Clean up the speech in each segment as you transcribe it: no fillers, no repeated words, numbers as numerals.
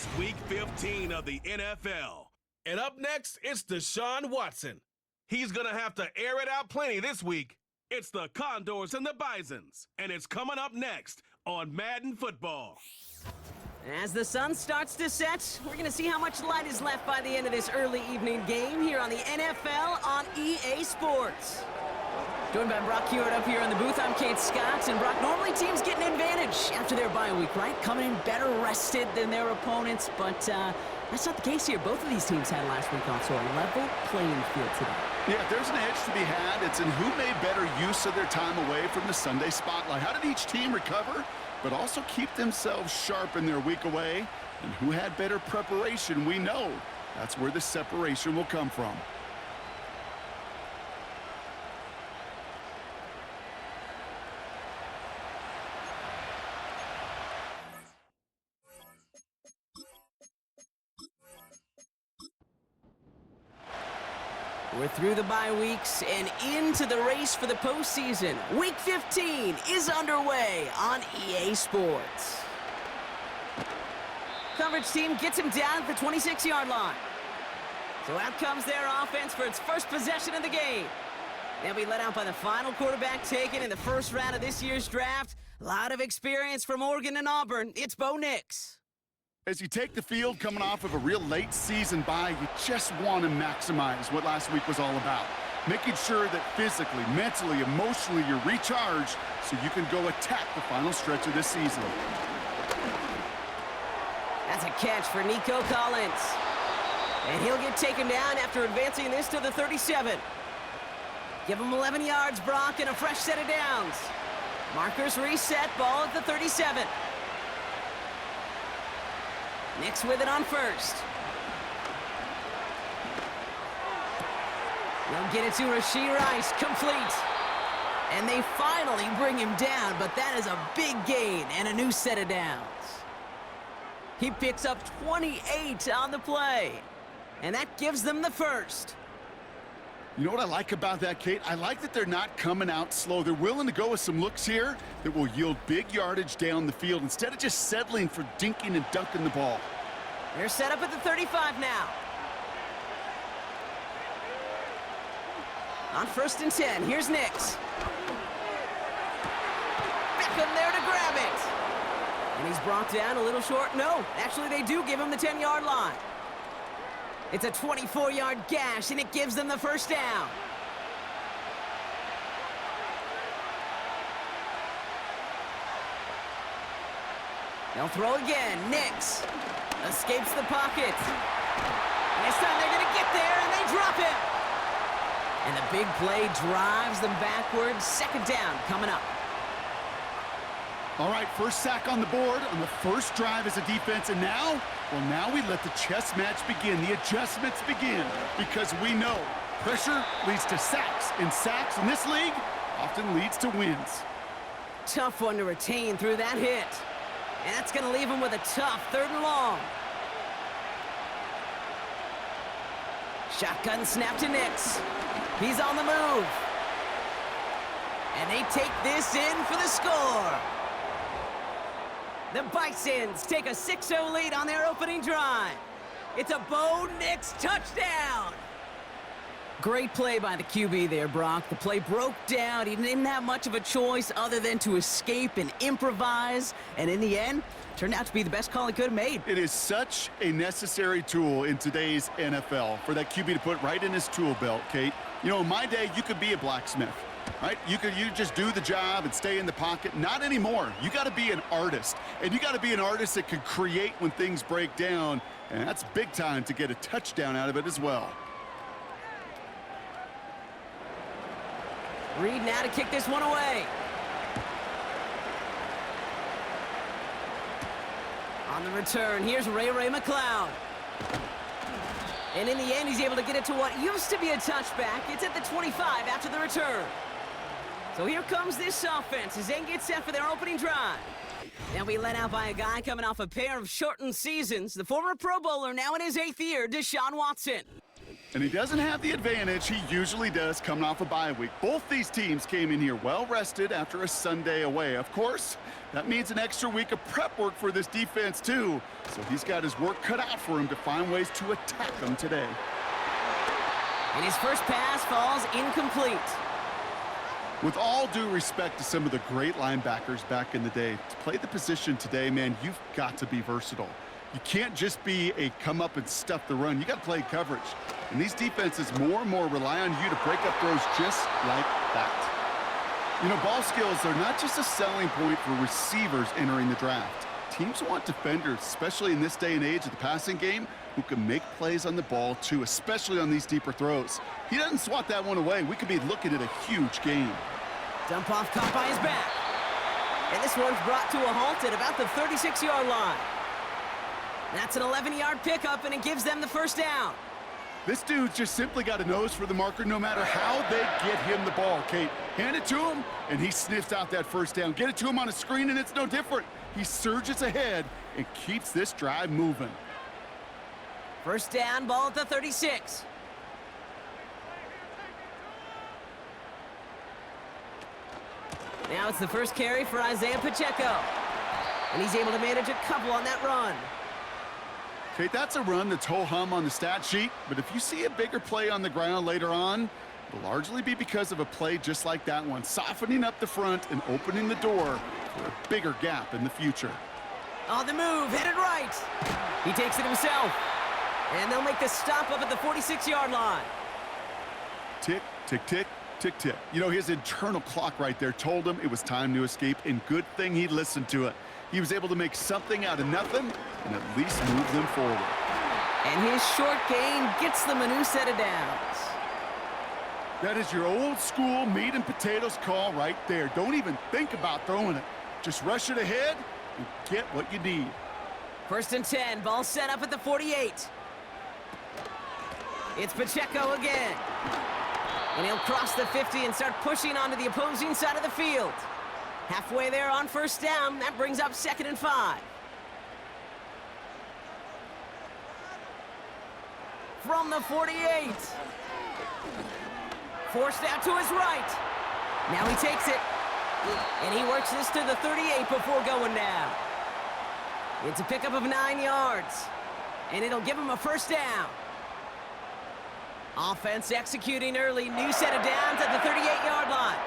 It's Week 15 of the NFL. And up next, it's Deshaun Watson. He's going to have to air it out plenty this week. It's the Condors and the Bisons, and it's coming up next on Madden Football. As the sun starts to set, we're going to see how much light is left by the end of this early evening game here on the NFL on EA Sports. Joined by Brock Hewitt up here in the booth, I'm Kate Scott. And Brock, normally teams get an advantage after their bye week, right? Coming in better rested than their opponents, but that's not the case here. Both of these teams had last week off, so a level playing field today. Yeah, there's an edge to be had. It's in who made better use of their time away from the Sunday spotlight. How did each team recover, but also keep themselves sharp in their week away? And who had better preparation? We know that's where the separation will come from. We're through the bye weeks and into the race for the postseason. Week 15 is underway on EA Sports. Coverage team gets him down at the 26-yard line. So out comes their offense for its first possession of the game. They'll be let out by the final quarterback taken in the first round of this year's draft. A lot of experience from Oregon and Auburn. It's Bo Nix. As you take the field coming off of a real late season bye, you just want to maximize what last week was all about. Making sure that physically, mentally, emotionally you're recharged so you can go attack the final stretch of this season. That's a catch for Nico Collins. And he'll get taken down after advancing this to the 37. Give him 11 yards, Brock, and a fresh set of downs. Markers reset, ball at the 37. Nix with it on first. They'll get it to Rashee Rice, complete. And they finally bring him down, but that is a big gain and a new set of downs. He picks up 28 on the play, and that gives them the first. You know what I like about that, Kate? I like that they're not coming out slow. They're willing to go with some looks here that will yield big yardage down the field instead of just settling for dinking and dunking the ball. They're set up at the 35 now. On 1st and 10, here's Nix. Beckham there to grab it. And he's brought down a little short. No, actually they do give him the 10-yard line. It's a 24-yard gash, and it gives them the first down. They'll throw again. Nix escapes the pocket. And this time they're going to get there, and they drop him. And the big play drives them backwards. Second down coming up. All right, first sack on the board on the first drive as a defense, and now, well, now we let the chess match begin, the adjustments begin, because we know pressure leads to sacks, and sacks in this league often leads to wins. Tough one to retain through that hit. And that's going to leave him with a tough 3rd and long. Shotgun snap to Nix. He's on the move. And they take this in for the score. The Bisons take a 6-0 lead on their opening drive. It's a Bo Nix touchdown. Great play by the QB there, Brock. The play broke down. He didn't have much of a choice other than to escape and improvise. And in the end, turned out to be the best call he could have made. It is such a necessary tool in today's NFL for that QB to put right in his tool belt, Kate. You know, in my day, you could be a blacksmith, right? You just do the job and stay in the pocket. Not anymore. You got to be an artist. And you got to be an artist that can create when things break down. And that's big time to get a touchdown out of it as well. Reed now to kick this one away. On the return, here's Ray McCloud. And in the end, he's able to get it to what used to be a touchback. It's at the 25 after the return. So here comes this offense as they get set for their opening drive. They'll be led out by a guy coming off a pair of shortened seasons. The former Pro Bowler, now in his 8th year, Deshaun Watson. And he doesn't have the advantage he usually does coming off a bye week. Both these teams came in here well-rested after a Sunday away. Of course, that means an extra week of prep work for this defense, too. So he's got his work cut out for him to find ways to attack them today. And his first pass falls incomplete. With all due respect to some of the great linebackers back in the day, to play the position today, man, you've got to be versatile. You can't just be a come up and stuff the run. You got to play coverage. And these defenses more and more rely on you to break up throws just like that. You know, ball skills are not just a selling point for receivers entering the draft. Teams want defenders, especially in this day and age of the passing game, who can make plays on the ball too, especially on these deeper throws. He doesn't swat that one away. We could be looking at a huge game. Dump off caught by his back. And this one's brought to a halt at about the 36-yard line. That's an 11-yard pickup, and it gives them the first down. This dude's just simply got a nose for the marker no matter how they get him the ball, Kate. Hand it to him, and he sniffs out that first down. Get it to him on a screen, and it's no different. He surges ahead and keeps this drive moving. First down, ball at the 36. Now it's the first carry for Isaiah Pacheco. And he's able to manage a couple on that run. Kate, that's a run that's ho-hum on the stat sheet, but if you see a bigger play on the ground later on, it'll largely be because of a play just like that one, softening up the front and opening the door for a bigger gap in the future. On the move, headed right. He takes it himself. And they'll make the stop up at the 46-yard line. Tick, tick, tick, tick, tick. You know, his internal clock right there told him it was time to escape, and good thing he listened to it. He was able to make something out of nothing and at least move them forward. And his short gain gets them a new set of downs. That is your old school meat and potatoes call right there. Don't even think about throwing it. Just rush it ahead and get what you need. First and 10, ball set up at the 48. It's Pacheco again. And he'll cross the 50 and start pushing onto the opposing side of the field. Halfway there on first down, that brings up 2nd and 5. From the 48. Forced out to his right. Now he takes it. And he works this to the 38 before going down. It's a pickup of 9 yards. And it'll give him a first down. Offense executing early. New set of downs at the 38-yard line.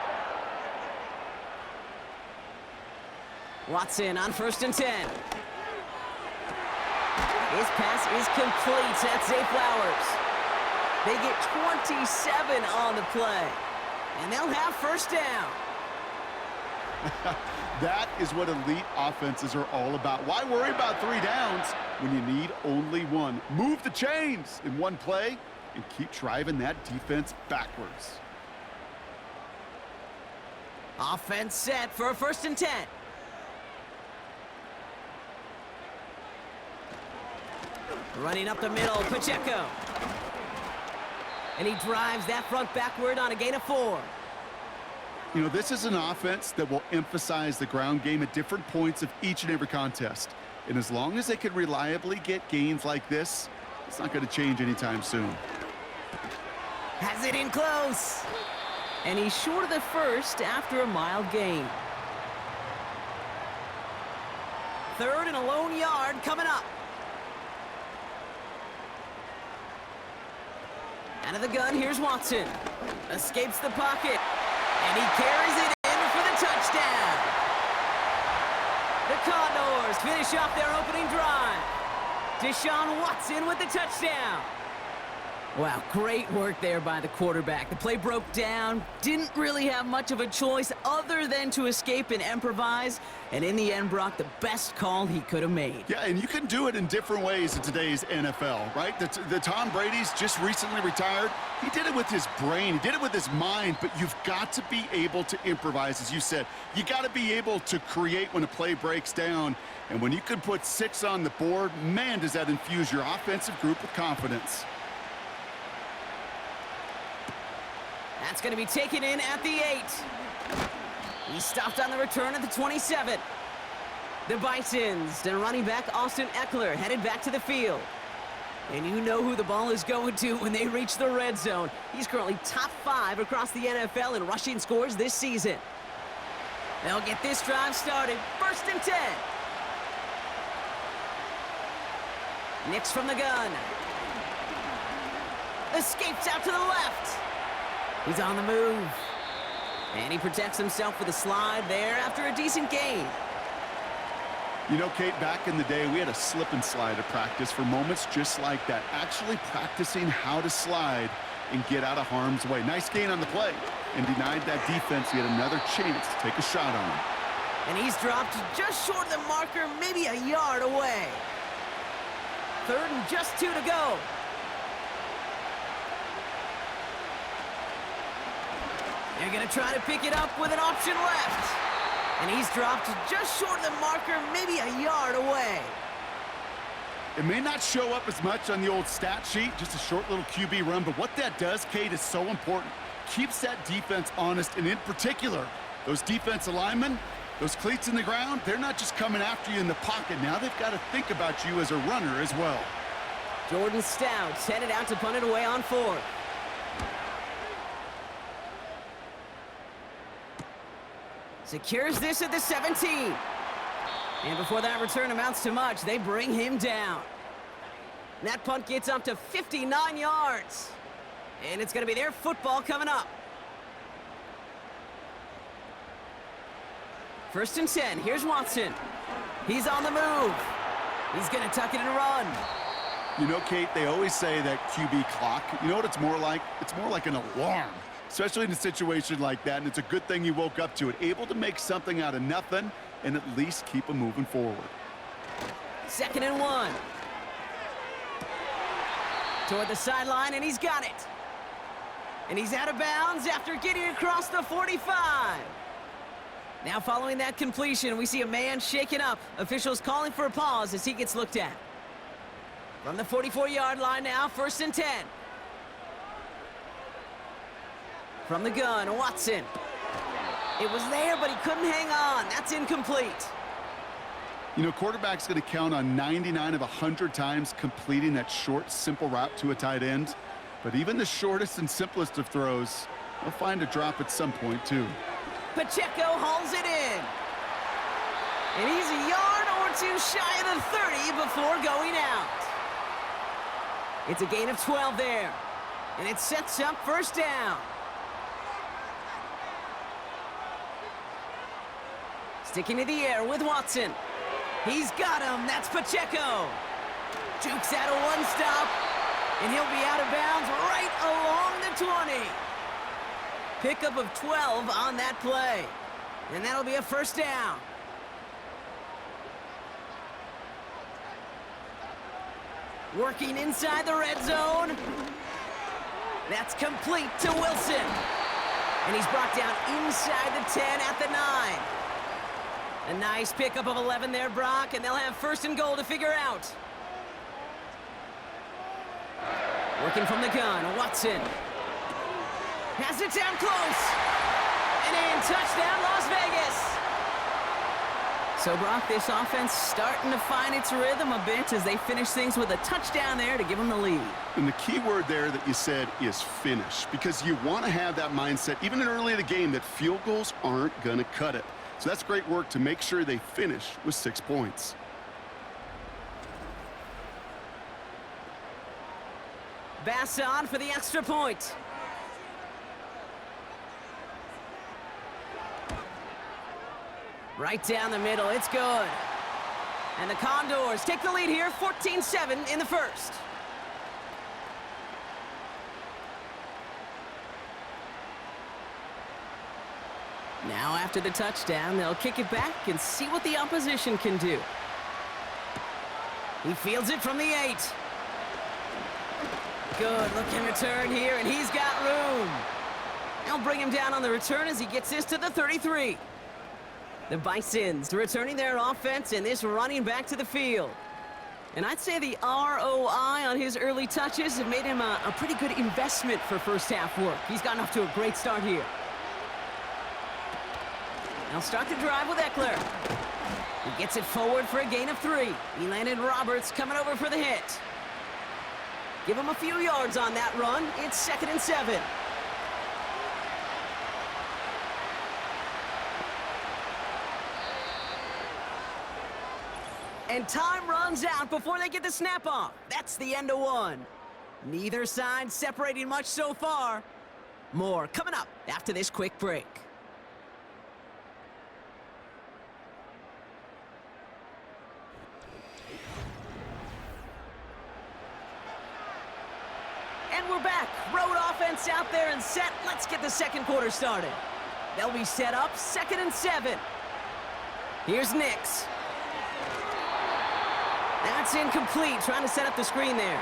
Watson on first and 10. His pass is complete. That's Zay Flowers. They get 27 on the play. And they'll have first down. That is what elite offenses are all about. Why worry about 3 downs when you need only 1? Move the chains in one play and keep driving that defense backwards. Offense set for a first and 10. Running up the middle, Pacheco. And he drives that front backward on a gain of 4. You know, this is an offense that will emphasize the ground game at different points of each and every contest. And as long as they can reliably get gains like this, it's not going to change anytime soon. Has it in close. And he's short of the first after a mild gain. 3rd and a lone yard coming up. Out of the gun, here's Watson. Escapes the pocket. And he carries it in for the touchdown. The Condors finish off their opening drive. Deshaun Watson with the touchdown. Wow, great work there by the quarterback. The play broke down, didn't really have much of a choice other than to escape and improvise, and in the end brought the best call he could have made. Yeah, and you can do it in different ways in today's NFL, right? The Tom Brady's just recently retired. He did it with his brain, he did it with his mind, but you've got to be able to improvise, as you said. You got to be able to create when a play breaks down, and when you can put 6 on the board, man, does that infuse your offensive group with confidence. That's going to be taken in at the 8. He stopped on the return at the 27. The Bisons and running back Austin Eckler headed back to the field. And you know who the ball is going to when they reach the red zone. He's currently top 5 across the NFL in rushing scores this season. They'll get this drive started. 1st and 10. Nix from the gun. Escapes out to the left. He's on the move. And he protects himself with a slide there after a decent gain. You know, Kate, back in the day, we had a slip and slide at practice for moments just like that. Actually practicing how to slide and get out of harm's way. Nice gain on the play. And denied that defense yet another chance to take a shot on him. And he's dropped just short of the marker, maybe a yard away. 3rd and just 2 to go. They're going to try to pick it up with an option left. And he's dropped just short of the marker, maybe a yard away. It may not show up as much on the old stat sheet, just a short little QB run, but what that does, Kate, is so important. Keeps that defense honest, and in particular, those defensive linemen, those cleats in the ground, they're not just coming after you in the pocket. Now they've got to think about you as a runner as well. Jordan Stout's headed out to punt it away on 4th. Secures this at the 17. And before that return amounts to much, they bring him down. And that punt gets up to 59 yards. And it's going to be their football coming up. 1st and 10. Here's Watson. He's on the move. He's going to tuck it and run. You know, Kate, they always say that QB clock, you know what it's more like? It's more like an alarm, especially in a situation like that, and it's a good thing you woke up to it. Able to make something out of nothing and at least keep them moving forward. 2nd and 1. Toward the sideline, and he's got it. And he's out of bounds after getting across the 45. Now following that completion, we see a man shaken up. Officials calling for a pause as he gets looked at. From the 44-yard line now, 1st and 10. From the gun, Watson. It was there, but he couldn't hang on. That's incomplete. You know, quarterback's going to count on 99 of 100 times completing that short, simple route to a tight end. But even the shortest and simplest of throws, they'll find a drop at some point, too. Pacheco hauls it in. And he's a yard or 2 shy of the 30 before going out. It's a gain of 12 there. And it sets up 1st down. Sticking to the air with Watson. He's got him. That's Pacheco. Jukes out a 1-stop. And he'll be out of bounds right along the 20. Pickup of 12 on that play. And that'll be a 1st down. Working inside the red zone. That's complete to Wilson. And he's brought down inside the 10 at the 9. A nice pickup of 11 there, Brock, and they'll have 1st and goal to figure out. Working from the gun, Watson. Has it down close. And in, touchdown, Las Vegas. So, Brock, this offense starting to find its rhythm a bit as they finish things with a touchdown there to give them the lead. And the key word there that you said is finish, because you want to have that mindset, even in early in the game, that field goals aren't going to cut it. So that's great work to make sure they finish with 6 points. Bisons for the extra point. Right down the middle, it's good. And the Condors take the lead here, 14-7 in the 1st. Now after the touchdown, they'll kick it back and see what the opposition can do. He fields it from the 8. Good looking return here, and he's got room. They'll bring him down on the return as he gets this to the 33. The Bisons returning their offense and this running back to the field. And I'd say the ROI on his early touches have made him a pretty good investment for first half work. He's gotten off to a great start here. They'll start the drive with Eckler. He gets it forward for a gain of 3. Elandon Roberts coming over for the hit. Give him a few yards on that run. It's 2nd and 7. And time runs out before they get the snap off. That's the end of one. Neither side separating much so far. More coming up after this quick break. And we're back. Road offense out there and set. Let's get the second quarter started. They'll be set up 2nd and 7. Here's Nix. That's incomplete. Trying to set up the screen there.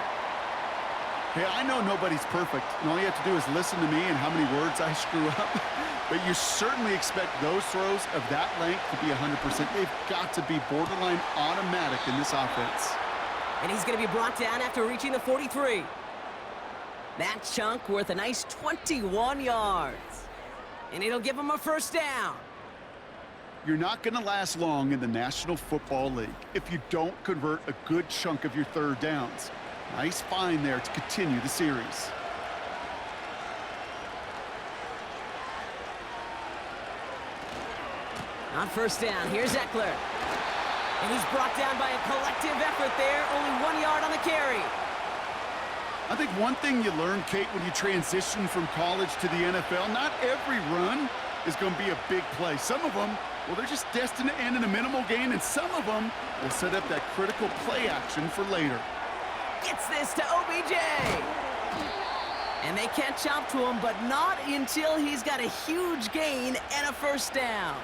Hey, I know nobody's perfect, and all you have to do is listen to me and how many words I screw up. But you certainly expect those throws of that length to be 100%. They've got to be borderline automatic in this offense. And he's going to be brought down after reaching the 43. That chunk worth a nice 21 yards. And it'll give him a first down. You're not going to last long in the National Football League if you don't convert a good chunk of your third downs. Nice find there to continue the series. On first down, here's Eckler. And he's brought down by a collective effort there. Only 1 yard on the carry. I think one thing you learn, Kate, when you transition from college to the NFL, not every run is going to be a big play. Some of them, well, they're just destined to end in a minimal gain, and some of them will set up that critical play action for later. Gets this to OBJ. And they catch up to him, but not until he's got a huge gain and a first down.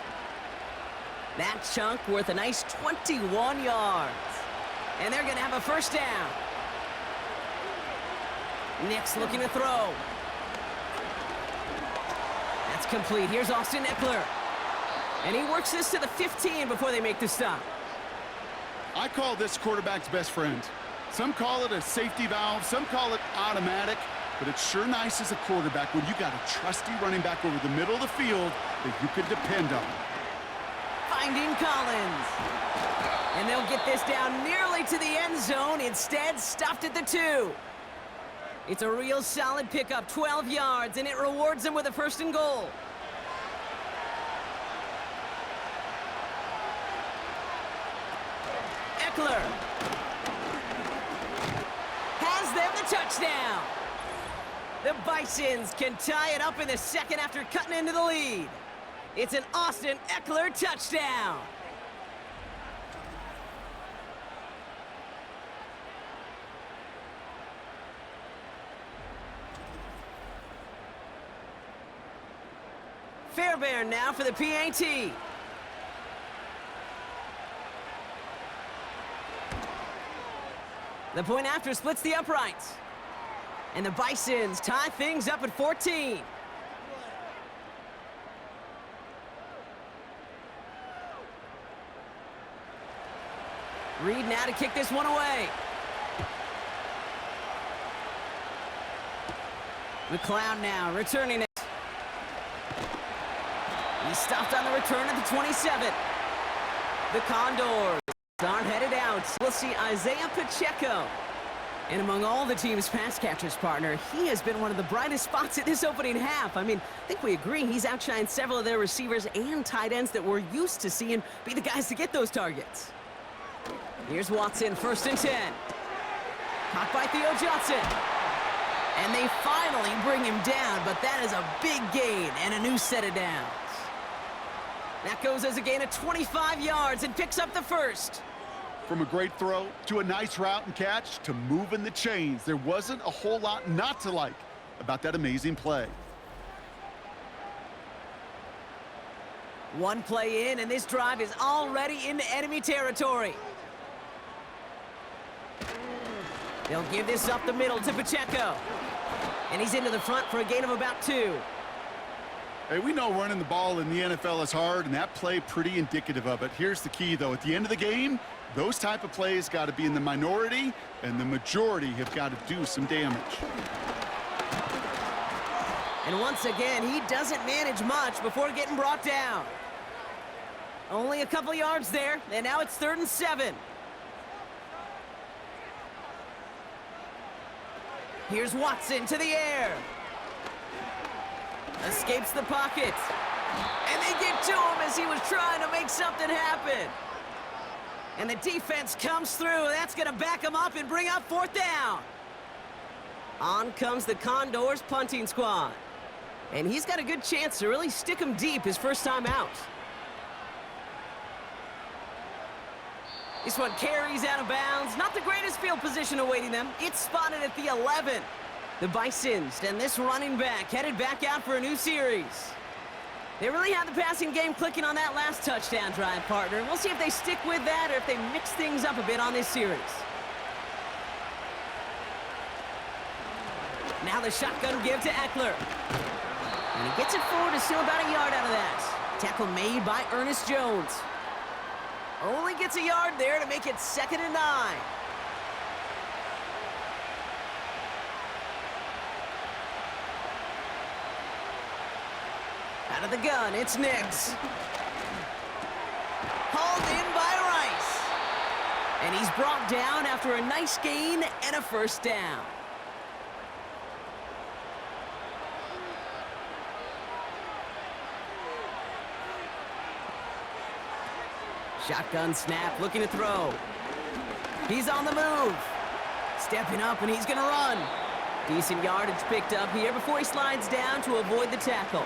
That chunk worth a nice 21 yards. And they're going to have a first down. Nix looking to throw. That's complete. Here's Austin Eckler. And he works this to the 15 before they make the stop. I call this quarterback's best friend. Some call it a safety valve, some call it automatic, but it's sure nice as a quarterback when you got a trusty running back over the middle of the field that you can depend on. Finding Collins. And they'll get this down nearly to the end zone. Instead, stopped at the 2. It's a real solid pickup, 12 yards, and it rewards them with a 1st and goal. Eckler has them the touchdown. The Bisons can tie it up in the second after cutting into the lead. It's an Austin Eckler touchdown. Fairbairn now for the PAT. The point after splits the uprights. And the Bisons tie things up at 14. Reed now to kick this one away. McLeod now returning it. He stopped on the return at the 27. The Condors aren't headed out. We'll see Isaiah Pacheco. And among all the team's pass catchers, partner, he has been one of the brightest spots in this opening half. I mean, I think we agree he's outshined several of their receivers and tight ends that we're used to seeing be the guys to get those targets. Here's Watson, 1st and 10. Caught by Theo Johnson. And they finally bring him down, but that is a big gain and a new set of downs. That goes as a gain of 25 yards and picks up the 1st. From a great throw to a nice route and catch to moving the chains, there wasn't a whole lot not to like about that amazing play. One play in, and this drive is already into enemy territory. They'll give this up the middle to Pacheco. And he's into the front for a gain of about 2. Hey, we know running the ball in the NFL is hard, and that play pretty indicative of it. Here's the key, though. At the end of the game, those type of plays got to be in the minority, and the majority have got to do some damage. And once again, he doesn't manage much before getting brought down. Only a couple yards there, and now it's 3rd and 7. Here's Watson to the air. Escapes the pocket. And they get to him as he was trying to make something happen. And the defense comes through. That's going to back him up and bring up 4th down. On comes the Condors punting squad. And he's got a good chance to really stick him deep his first time out. This one carries out of bounds. Not the greatest field position awaiting them. It's spotted at the 11. The Bisons and this running back headed back out for a new series. They really had the passing game clicking on that last touchdown drive, partner. We'll see if they stick with that or if they mix things up a bit on this series. Now the shotgun give to Eckler. And he gets it forward to steal about a yard out of that. Tackle made by Ernest Jones. Only gets a yard there to make it 2nd and 9. Out of the gun, it's Nix. Hauled in by Rice. And he's brought down after a nice gain and a 1st down. Shotgun snap, looking to throw. He's on the move. Stepping up, and he's going to run. Decent yardage picked up here before he slides down to avoid the tackle.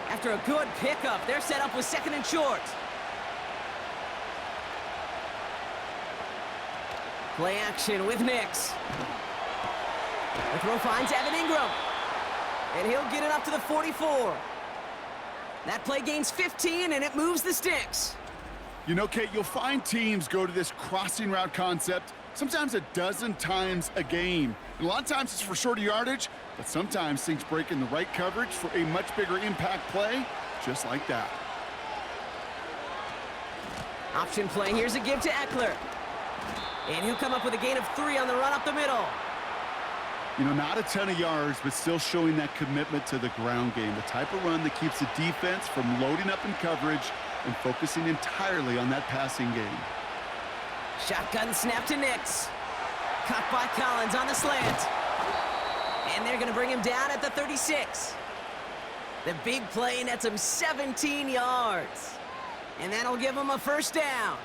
After a good pickup, they're set up with 2nd and short. Play action with Nix. The throw finds Evan Ingram. And he'll get it up to the 44. That play gains 15, and it moves the sticks. You know, Kate, you'll find teams go to this crossing route concept sometimes a dozen times a game. And a lot of times it's for shorter yardage, but sometimes things break in the right coverage for a much bigger impact play, just like that. Option play, here's a give to Eckler. And he'll come up with a gain of 3 on the run up the middle. You know, not a ton of yards, but still showing that commitment to the ground game, the type of run that keeps the defense from loading up in coverage and focusing entirely on that passing game. Shotgun snap to Nix. Caught by Collins on the slant. And they're going to bring him down at the 36. The big play nets him 17 yards. And that'll give him a 1st down.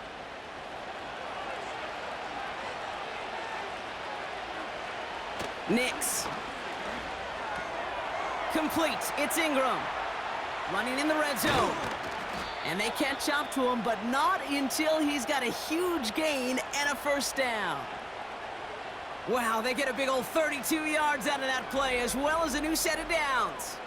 Nix. Complete. It's Ingram. Running in the red zone. And they catch up to him, but not until he's got a huge gain and a 1st down. Wow, they get a big old 32 yards out of that play, as well as a new set of downs.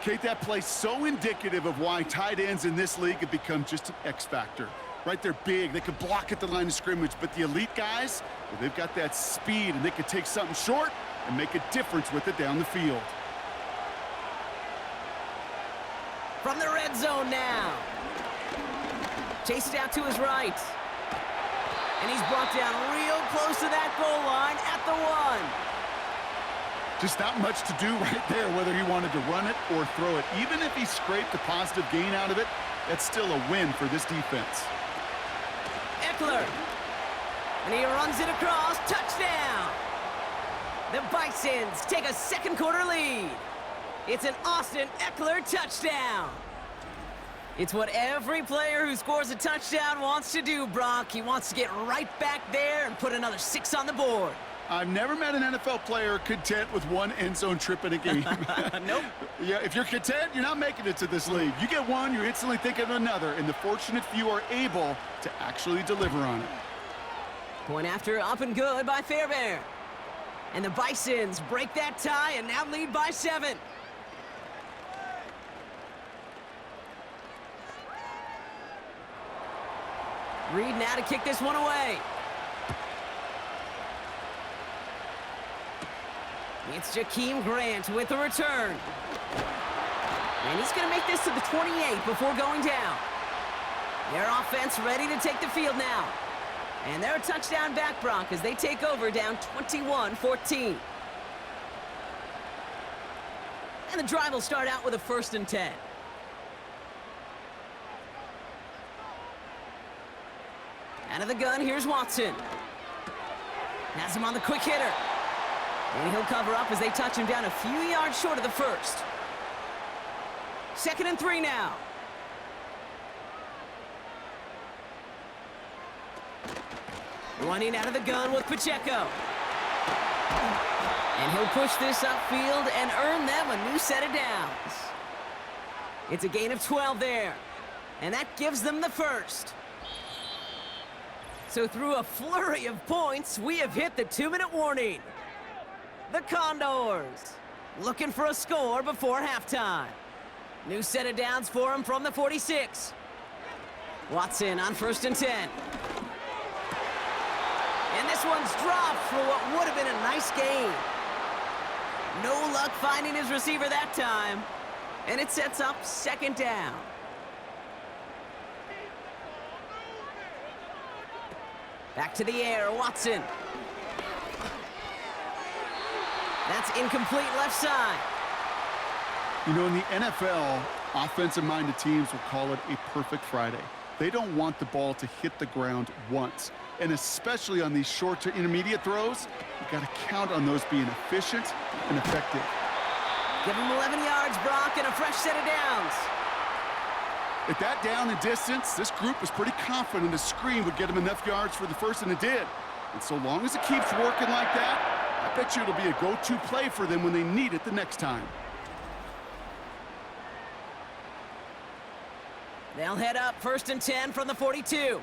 Kate, that play's so indicative of why tight ends in this league have become just an X factor. Right, they're big, they can block at the line of scrimmage, but the elite guys, well, they've got that speed, and they can take something short and make a difference with it down the field. From the red zone now. Chased out to his right. And he's brought down real close to that goal line at the 1. Just not much to do right there, whether he wanted to run it or throw it. Even if he scraped a positive gain out of it, that's still a win for this defense. Eckler. And he runs it across. Touchdown. The Bisons take a 2nd quarter lead. It's an Austin Eckler touchdown. It's what every player who scores a touchdown wants to do, Brock. He wants to get right back there and put another 6 on the board. I've never met an NFL player content with one end zone trip in a game. Nope. Yeah, if you're content, you're not making it to this league. You get one, you're instantly thinking of another, and the fortunate few are able to actually deliver on it. Point after up and good by Fairbairn. And the Bisons break that tie and now lead by 7. Reed now to kick this one away. It's Jakeem Grant with the return. And he's going to make this to the 28 before going down. Their offense ready to take the field now. And they're a touchdown back, Brock, as they take over down 21-14. And the drive will start out with a 1st and 10. Out of the gun, here's Watson. Has him on the quick hitter. And he'll cover up as they touch him down a few yards short of the first. 2nd and 3 now. Running out of the gun with Pacheco. And he'll push this upfield and earn them a new set of downs. It's a gain of 12 there. And that gives them the first. So through a flurry of points, we have hit the 2-minute warning. The Condors looking for a score before halftime. New set of downs for him from the 46. Watson on 1st and 10. And this one's dropped for what would have been a nice gain. No luck finding his receiver that time. And it sets up 2nd down. Back to the air, Watson. That's incomplete left side. You know, in the NFL, offensive-minded teams will call it a perfect Friday. They don't want the ball to hit the ground once. And especially on these short to intermediate throws, you got to count on those being efficient and effective. Give him 11 yards, Brock, and a fresh set of downs. At that down and distance, this group was pretty confident a screen would get him enough yards for the first, and it did. And so long as it keeps working like that, I bet you it'll be a go-to play for them when they need it the next time. They'll head up 1st and 10 from the 42.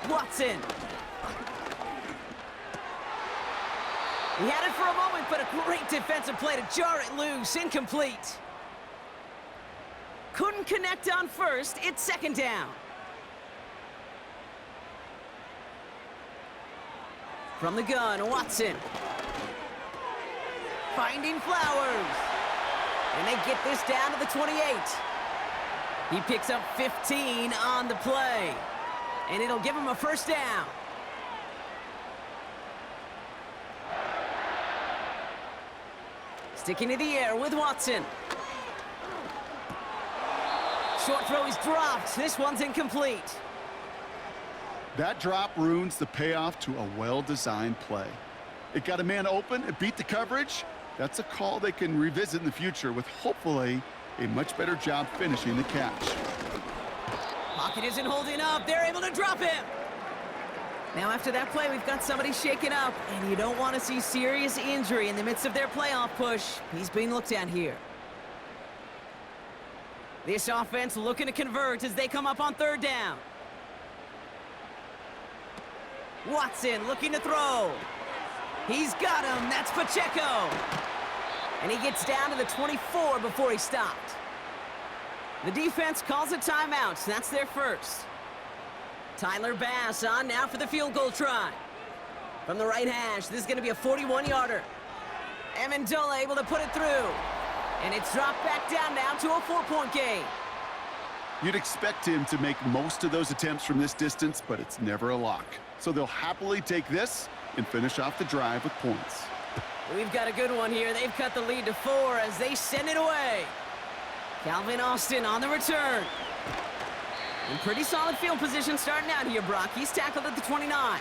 Watson. He had it for a moment, but a great defensive play to jar it loose. Incomplete. Couldn't connect on first. It's 2nd down. From the gun, Watson. Finding Flowers. And they get this down to the 28. He picks up 15 on the play. And it'll give him a 1st down. Sticking to the air with Watson. Short throw is dropped. This one's incomplete. That drop ruins the payoff to a well-designed play. It got a man open, it beat the coverage. That's a call they can revisit in the future with hopefully a much better job finishing the catch. Pocket isn't holding up. They're able to drop him. Now after that play, we've got somebody shaken up, and you don't want to see serious injury in the midst of their playoff push. He's being looked at here. This offense looking to convert as they come up on 3rd down. Watson looking to throw. He's got him. That's Pacheco. And he gets down to the 24 before he stopped. The defense calls a timeout. That's their first. Tyler Bass on now for the field goal try. From the right hash, this is going to be a 41-yarder. Amendola able to put it through. And it's dropped back down now to a 4-point game. You'd expect him to make most of those attempts from this distance, but it's never a lock. So they'll happily take this and finish off the drive with points. We've got a good one here. They've cut the lead to 4 as they send it away. Calvin Austin on the return. In pretty solid field position starting out here, Brock. He's tackled at the 29.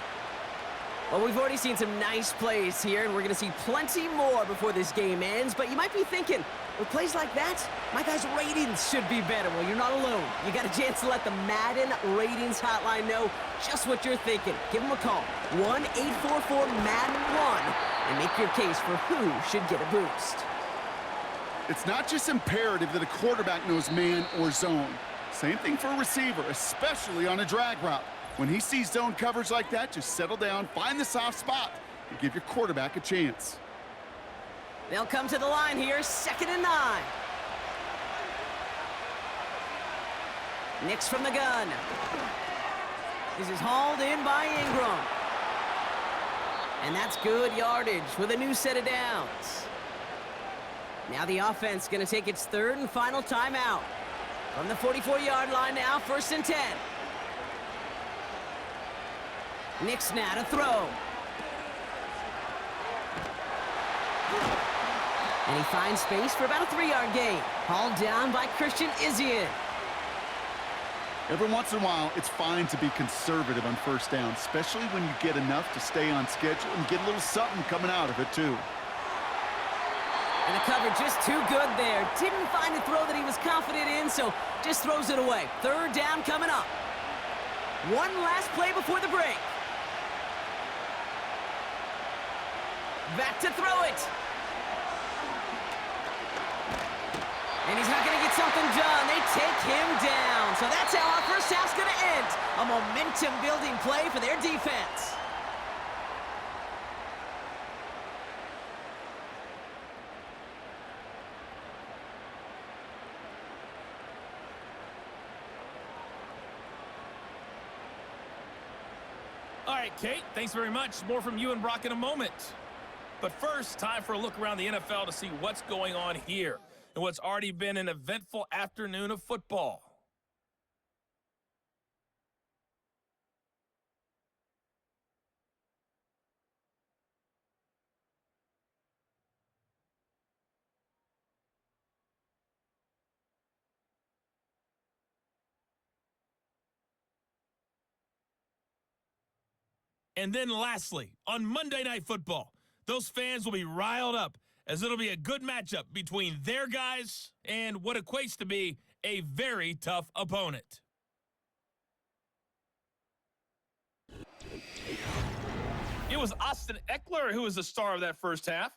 Well, we've already seen some nice plays here, and we're going to see plenty more before this game ends. But you might be thinking, with plays like that, my guys' ratings should be better. Well, you're not alone. You got a chance to let the Madden Ratings Hotline know just what you're thinking. Give them a call, 1-844-MADDEN-1, and make your case for who should get a boost. It's not just imperative that a quarterback knows man or zone. Same thing for a receiver, especially on a drag route. When he sees zone coverage like that, just settle down, find the soft spot, and give your quarterback a chance. They'll come to the line here, 2nd and 9. Nix from the gun. This is hauled in by Ingram. And that's good yardage with a new set of downs. Now the offense going to take its 3rd and final timeout. From the 44-yard line now, 1st and 10. Nix now to throw. And he finds space for about a 3-yard gain. Hauled down by Christian Izien. Every once in a while, it's fine to be conservative on first down, especially when you get enough to stay on schedule and get a little something coming out of it, too. And the cover just too good there. Didn't find a throw that he was confident in, so just throws it away. Third down coming up. One last play before the break. Back to throw it. And he's not going to get something done. They take him down. So that's how our first half's going to end. A momentum-building play for their defense. All right, Kate, thanks very much. More from you and Brock in a moment. But first, time for a look around the NFL to see what's going on here and what's already been an eventful afternoon of football. And then lastly, on Monday Night Football, those fans will be riled up as it'll be a good matchup between their guys and what equates to be a very tough opponent. It was Austin Eckler who was the star of that first half.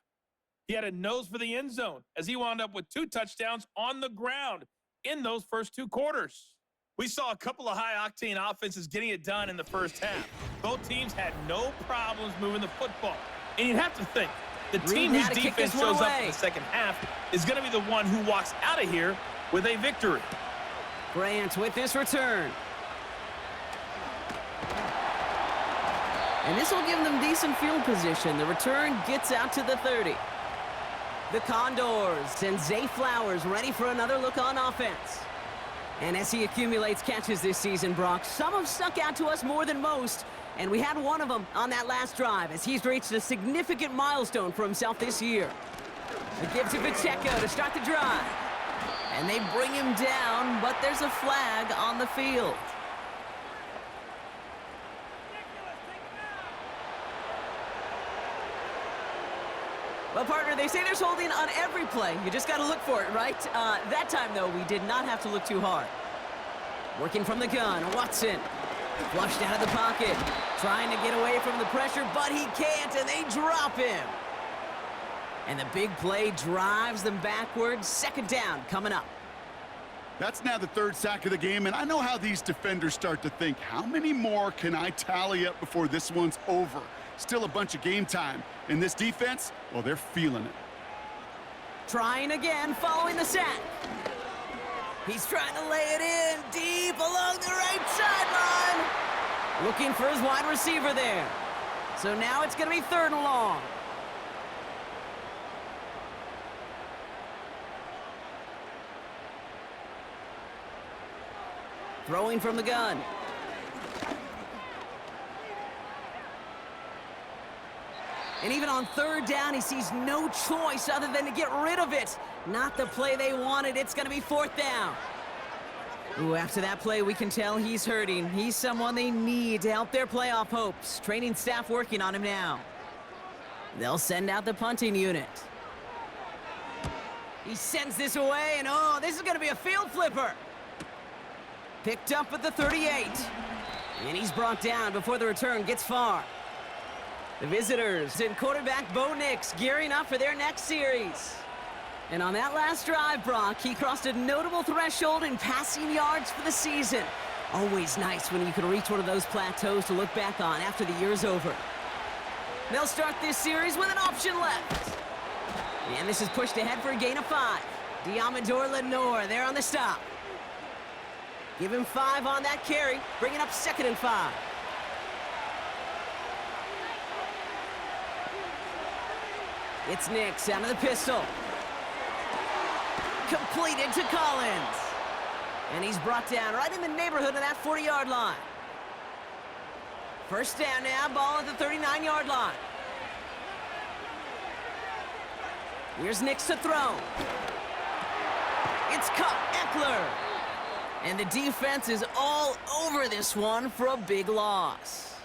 He had a nose for the end zone as he wound up with 2 touchdowns on the ground in those first 2 quarters. We saw a couple of high-octane offenses getting it done in the first half. Both teams had no problems moving the football. And you'd have to think, the team whose defense shows up in the second half is going to be the one who walks out of here with a victory. Grant with this return. And this will give them decent field position. The return gets out to the 30. The Condors and Zay Flowers ready for another look on offense. And as he accumulates catches this season, Brock, some have stuck out to us more than most. And we had one of them on that last drive as he's reached a significant milestone for himself this year. A give to Pacheco to start the drive. And they bring him down, but there's a flag on the field. Well, partner, they say there's holding on every play. You just got to look for it, right? That time, though, we did not have to look too hard. Working from the gun, Watson. Flushed out of the pocket. Trying to get away from the pressure, but he can't, and they drop him. And the big play drives them backwards. Second down coming up. That's now the 3rd sack of the game, and I know how these defenders start to think, how many more can I tally up before this one's over? Still a bunch of game time. And this defense, well, they're feeling it. Trying again, following the sack. He's trying to lay it in deep along the right sideline. Looking for his wide receiver there. So now it's going to be 3rd and long. Throwing from the gun. And even on 3rd down, he sees no choice other than to get rid of it. Not the play they wanted. It's going to be 4th down. Ooh, after that play, we can tell he's hurting. He's someone they need to help their playoff hopes. Training staff working on him now. They'll send out the punting unit. He sends this away, and oh, this is going to be a field flipper. Picked up at the 38. And he's brought down before the return gets far. The visitors and quarterback Bo Nix gearing up for their next series. And on that last drive, Brock, he crossed a notable threshold in passing yards for the season. Always nice when you can reach one of those plateaus to look back on after the year's over. They'll start this series with an option left. And this is pushed ahead for a gain of 5. Diamador Lenore there on the stop. Give him 5 on that carry, bringing up 2nd and 5. It's Nix out of the pistol. Completed to Collins. And he's brought down right in the neighborhood of that 40-yard line. First down now, ball at the 39-yard line. Here's Nix to throw. It's caught, Eckler. And the defense is all over this one for a big loss.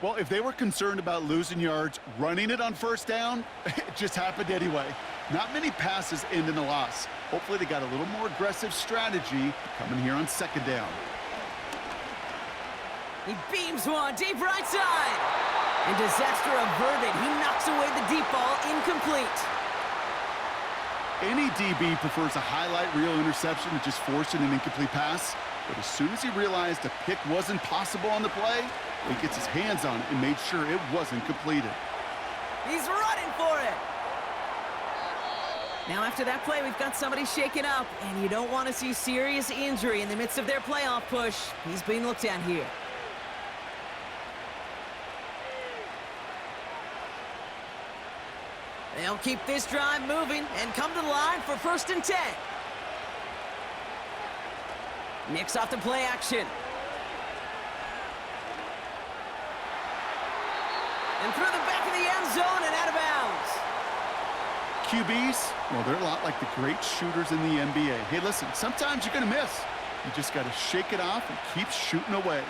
Well, if they were concerned about losing yards, running it on first down, it just happened anyway. Not many passes end in a loss. Hopefully they got a little more aggressive strategy coming here on second down. He beams one deep right side. And disaster averted. He knocks away the deep ball, incomplete. Any DB prefers a highlight reel interception to just forcing an incomplete pass. But as soon as he realized a pick wasn't possible on the play, he gets his hands on it and made sure it wasn't completed. He's running for it. Now after that play, we've got somebody shaken up, and you don't want to see serious injury in the midst of their playoff push. He's being looked at here. They'll keep this drive moving and come to the line for 1st and 10. Nicks off the play action. And through the back of the end zone and out of bounds. QBs, well, they're a lot like the great shooters in the NBA. Hey, listen, sometimes you're going to miss. You just got to shake it off and keep shooting away.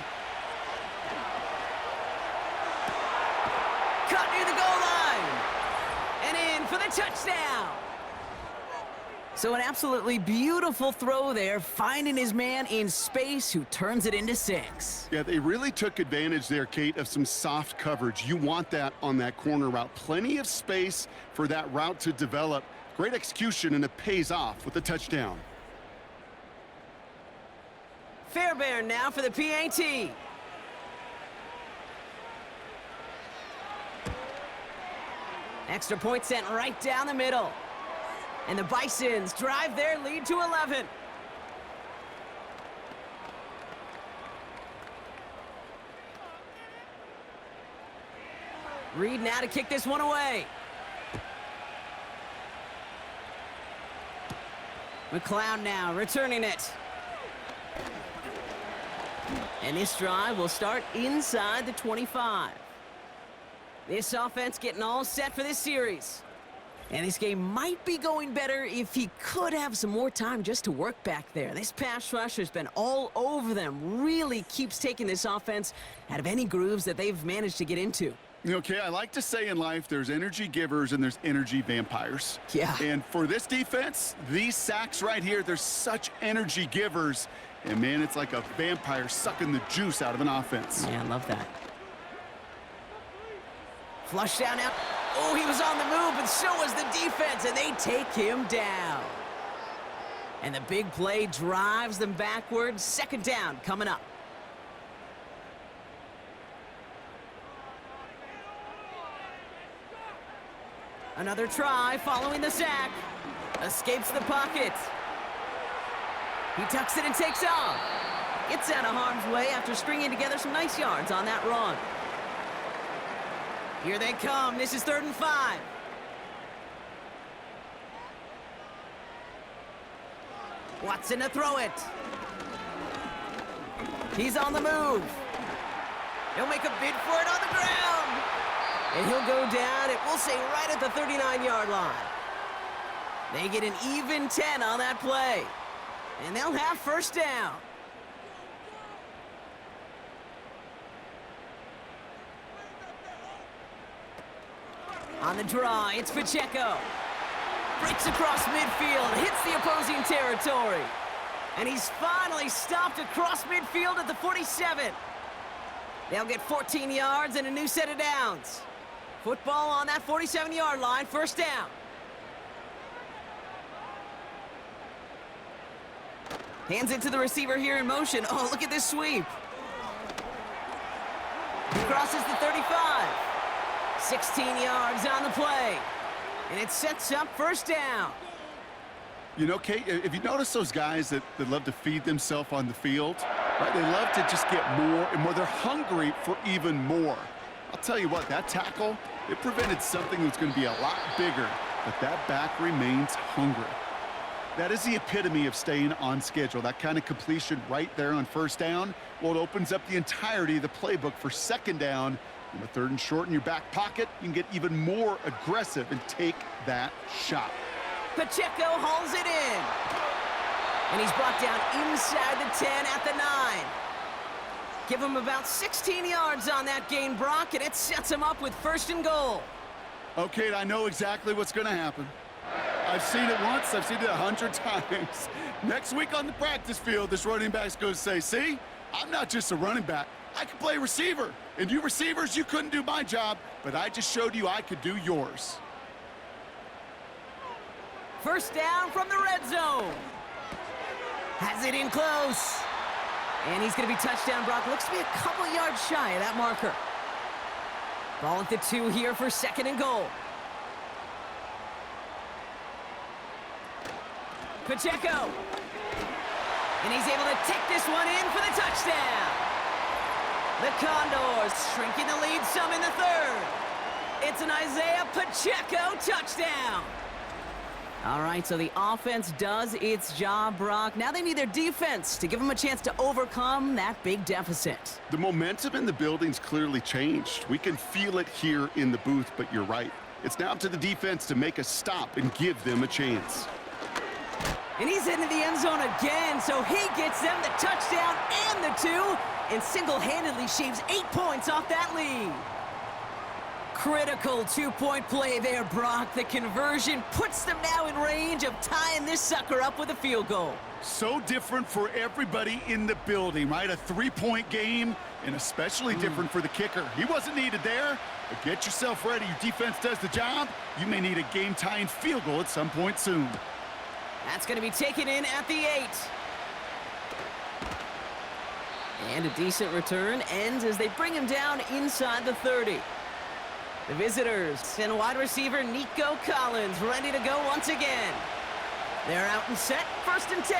Cut near the goal line. And in for the touchdown. So an absolutely beautiful throw there, finding his man in space who turns it into 6. Yeah, they really took advantage there, Kate, of some soft coverage. You want that on that corner route. Plenty of space for that route to develop. Great execution, and it pays off with a touchdown. Fairbairn now for the PAT. Extra point sent right down the middle. And the Bisons drive their lead to 11. Reed now to kick this one away. McLeod now returning it. And this drive will start inside the 25. This offense getting all set for this series. And this game might be going better if he could have some more time just to work back there. This pass rush has been all over them. Really keeps taking this offense out of any grooves that they've managed to get into. Okay, I like to say in life there's energy givers and there's energy vampires. Yeah. And for this defense, these sacks right here, they're such energy givers. And, man, it's like a vampire sucking the juice out of an offense. Yeah, I love that. Flush down now. Oh, he was on the move, and so was the defense, and they take him down. And the big play drives them backwards. 2nd down coming up. Another try following the sack. Escapes the pocket. He tucks it and takes off. Gets out of harm's way after stringing together some nice yards on that run. Here they come. This is 3rd and 5. Watson to throw it. He's on the move. He'll make a bid for it on the ground. And he'll go down, it will say right at the 39-yard line. They get an even 10 on that play. And they'll have 1st down. On the draw, it's Pacheco. Breaks across midfield, hits the opposing territory. And he's finally stopped across midfield at the 47. They'll get 14 yards and a new set of downs. Football on that 47-yard line, 1st down. Hands it to the receiver here in motion. Oh, look at this sweep. He crosses the 35. 16 yards on the play. And it sets up 1st down. You know, Kate, if you notice those guys that love to feed themselves on the field, right? They love to just get more and more. They're hungry for even more. I'll tell you what, that tackle, it prevented something that's going to be a lot bigger, but that back remains hungry. That is the epitome of staying on schedule. That kind of completion right there on 1st down, well, it opens up the entirety of the playbook for 2nd down. And with 3rd and short in your back pocket, you can get even more aggressive and take that shot. Pacheco hauls it in. And he's brought down inside the 10 at the 9. Give him about 16 yards on that gain, Brock, and it sets him up with 1st and goal. Okay, I know exactly what's going to happen. I've seen it once, I've seen it 100 times. Next week on the practice field, this running back's going to say, see, I'm not just a running back. I can play receiver. And you receivers, you couldn't do my job, but I just showed you I could do yours. 1st down from the red zone. Has it in close. And he's going to be touchdown, Brock. Looks to be a couple yards shy of that marker. Ball at the 2 here for 2nd and goal. Pacheco. And he's able to take this one in for the touchdown. The Condors shrinking the lead some in the 3rd. It's an Isaiah Pacheco touchdown. All right, so the offense does its job, Brock. Now they need their defense to give them a chance to overcome that big deficit. The momentum in the building's clearly changed. We can feel it here in the booth, but you're right. It's now up to the defense to make a stop and give them a chance. And he's into the end zone again, so he gets them the touchdown and the 2, and single-handedly shaves 8 points off that lead. Critical 2-point play there, Brock. The conversion puts them now in range of tying this sucker up with a field goal. So different for everybody in the building, right? A 3-point game, and especially different for the kicker. He wasn't needed there, but get yourself ready. Your defense does the job. You may need a game-tying field goal at some point soon. That's going to be taken in at the 8. And a decent return ends as they bring him down inside the 30. The visitors send wide receiver Nico Collins ready to go once again. They're out and set, 1st and 10.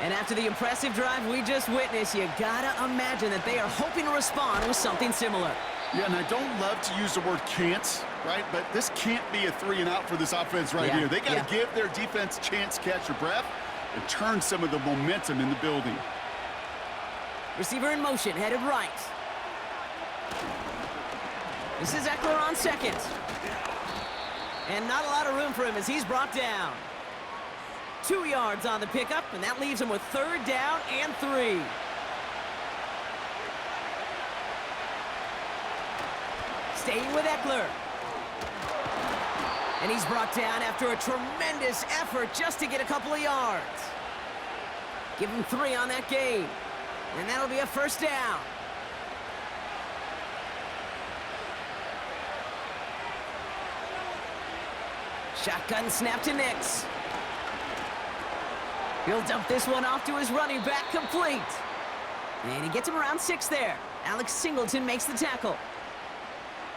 And after the impressive drive we just witnessed, you gotta imagine that they are hoping to respond with something similar. Yeah, and I don't love to use the word can't, right? But this can't be a 3-and-out for this offense right here. They got to give their defense a chance to catch their breath and turn some of the momentum in the building. Receiver in motion, headed right. This is Eckler on 2nd. And not a lot of room for him as he's brought down. 2 yards on the pickup, and that leaves him with 3rd down and 3. Staying with Eckler. And he's brought down after a tremendous effort just to get a couple of yards. Give him 3 on that gain. And that'll be a 1st down. Shotgun snap to Nix. He'll dump this one off to his running back, complete. And he gets him around 6 there. Alex Singleton makes the tackle.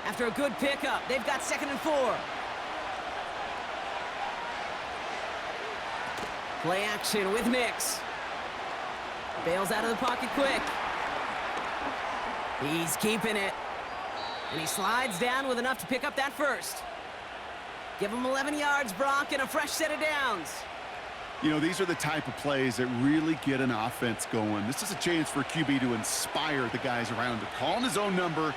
After a good pickup, they've got 2nd and 4. Play action with Nix. Bails out of the pocket quick. He's keeping it. And he slides down with enough to pick up that 1st. Give him 11 yards, Brock, and a fresh set of downs. You know, these are the type of plays that really get an offense going. This is a chance for QB to inspire the guys around him. Calling his own number,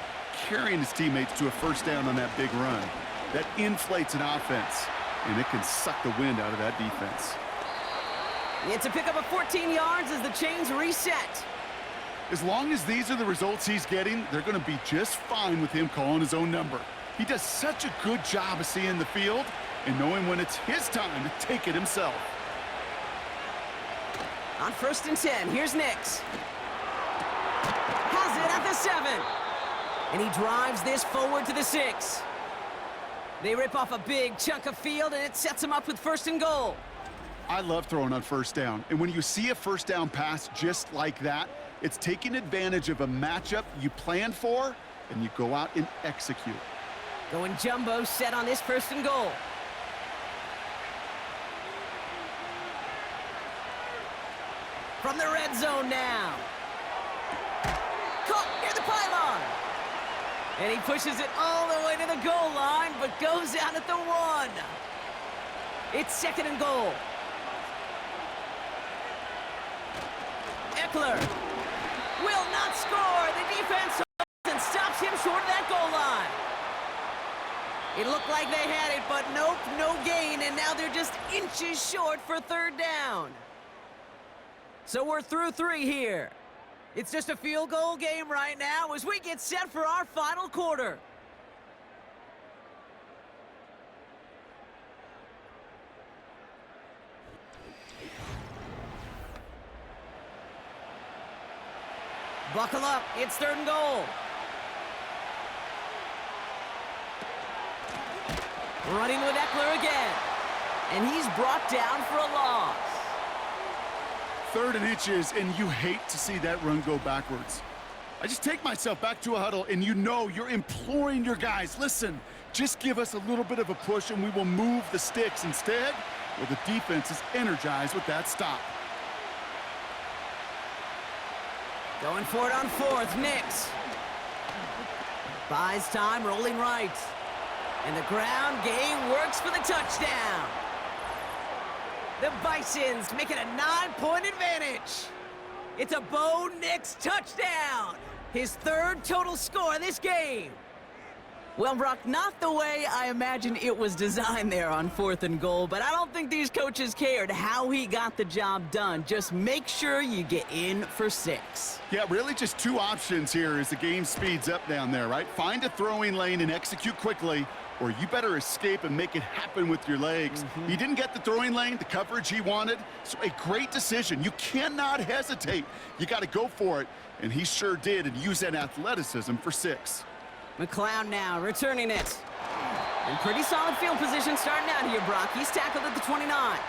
carrying his teammates to a 1st down on that big run. That inflates an offense, and it can suck the wind out of that defense. It's a pickup of 14 yards as the chains reset. As long as these are the results he's getting, they're going to be just fine with him calling his own number. He does such a good job of seeing the field and knowing when it's his time to take it himself. On 1st and 10, here's Nix. Has it at the 7. And he drives this forward to the 6. They rip off a big chunk of field, and it sets him up with 1st and goal. I love throwing on 1st down. And when you see a 1st down pass just like that, it's taking advantage of a matchup you planned for, and you go out and execute. Going jumbo set on this 1st and goal. From the red zone now. Caught near the pylon. And he pushes it all the way to the goal line, but goes out at the 1. It's 2nd and goal. Eckler will not score. The defense and stops him short of that goal line. It looked like they had it, but nope, no gain, and now they're just inches short for 3rd down. So we're through 3 here. It's just a field goal game right now as we get set for our final quarter. Buckle up, it's 3rd and goal. Running with Eckler again. And he's brought down for a loss. 3rd and inches, and you hate to see that run go backwards. I just take myself back to a huddle, and you know you're imploring your guys, listen, just give us a little bit of a push and we will move the sticks. Instead, well, the defense is energized with that stop. Going for it on 4th, Nix. Buys time, rolling right. And the ground game works for the touchdown. The Bisons make it a 9-point advantage. It's a Bo Nix touchdown. His 3rd total score this game. Well, Brock, not the way I imagined it was designed there on 4th and goal, but I don't think these coaches cared how he got the job done. Just make sure you get in for 6. Yeah, really just 2 options here as the game speeds up down there, right? Find a throwing lane and execute quickly, or you better escape and make it happen with your legs. He didn't get the throwing lane, the coverage he wanted, so a great decision. You cannot hesitate. You got to go for it, and he sure did, and use that athleticism for 6. McLeod now returning it. In pretty solid field position starting out here, Brock. He's tackled at the 29.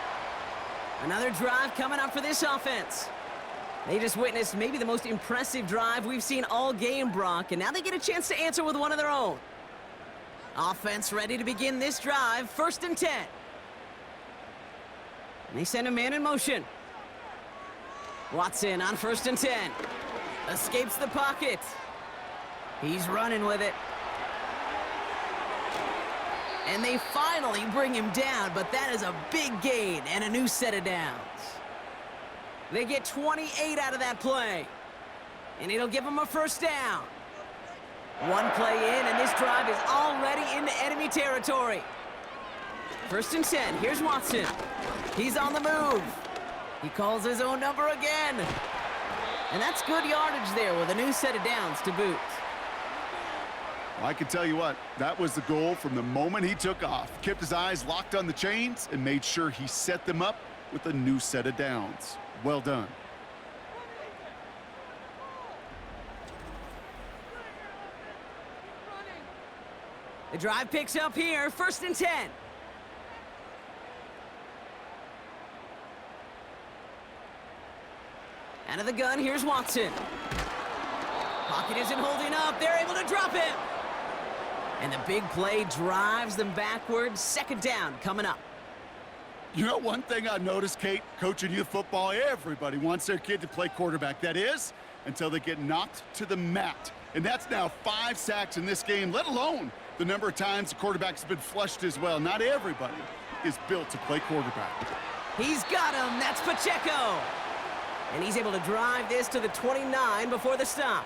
Another drive coming up for this offense. They just witnessed maybe the most impressive drive we've seen all game, Brock, and now they get a chance to answer with one of their own. Offense ready to begin this drive, 1st and 10. And they send a man in motion. Watson on 1st and 10. Escapes the pocket. He's running with it. And they finally bring him down, but that is a big gain and a new set of downs. They get 28 out of that play. And it'll give them a 1st down. 1 play in, and this drive is already into enemy territory. 1st and 10, here's Watson. He's on the move. He calls his own number again. And that's good yardage there with a new set of downs to boot. I can tell you what, that was the goal from the moment he took off. Kept his eyes locked on the chains and made sure he set them up with a new set of downs. Well done. The drive picks up here, 1st and 10. Out of the gun, here's Watson. Pocket isn't holding up, they're able to drop him. And the big play drives them backwards. 2nd down coming up. You know one thing I noticed, Kate, coaching youth football, everybody wants their kid to play quarterback. That is, until they get knocked to the mat. And that's now 5 sacks in this game, let alone the number of times the quarterback's been flushed as well. Not everybody is built to play quarterback. He's got him, that's Pacheco. And he's able to drive this to the 29 before the stop.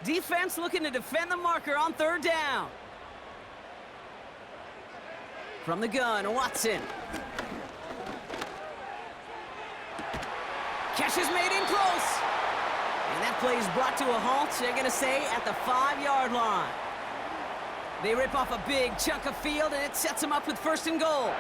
Defense looking to defend the marker on 3rd down. From the gun, Watson. Catch is made in close. And that play is brought to a halt, they're going to say, at the 5-yard line. They rip off a big chunk of field, and it sets them up with 1st and goal.